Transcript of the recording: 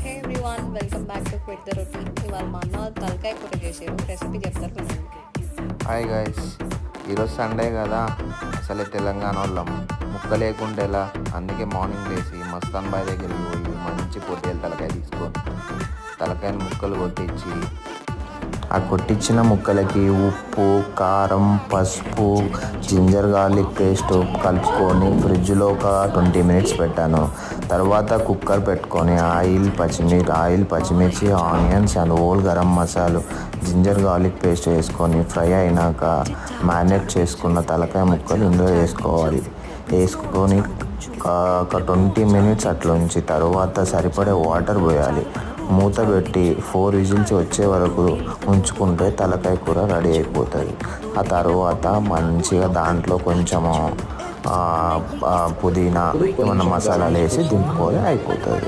Hey everyone, welcome back to quit the routine. ఇవాళ మా అన్న తలకాయ కూర చేసారు. రెసిపీ చెప్తారు వినండి. హాయ్ గైస్, ఈరోజు సండే కదా. అసలే తెలంగాణ వాళ్ళం, ముక్క లేకుంటే ఎలా. అందుకే మార్నింగ్ లేచి మస్తాన్ బాయ్ దగ్గరికి పోయి మంచి పొట్టేలు తలకాయ తీసుకొని తలకాయని ముక్కలు కొట్టించి ఆ కొట్టించిన ముక్కలకి ఉప్పు, కారం, పసుపు, జింజర్ గార్లిక్ పేస్ట్ కలుపుకొని ఫ్రిడ్జ్లో ఒక 20 మినిట్స్ పెట్టాను. తర్వాత కుక్కర్ పెట్టుకొని ఆయిల్, పచ్చిమిర్చి, onions and whole garam masala, ginger garlic paste వేసుకొని ఫ్రై అయినాక మ్యారినేట్ చేసుకున్న తలకాయ ముక్కలు ఇందులో వేసుకొని ఒక 20 మినిట్స్ అట్లా ఉంచి తర్వాత సరిపడే వాటర్ పోయాలి. మూత పెట్టి 4 విజిల్స్ వచ్చే వరకు ఉంచుకుంటే తలకాయ కూర రెడీ అయిపోతుంది. ఆ తర్వాత మంచిగా దాంట్లో కొంచెము పుదీనా ఏమన్నా మసాలాలు వేసి దింపుకొని అయిపోతుంది.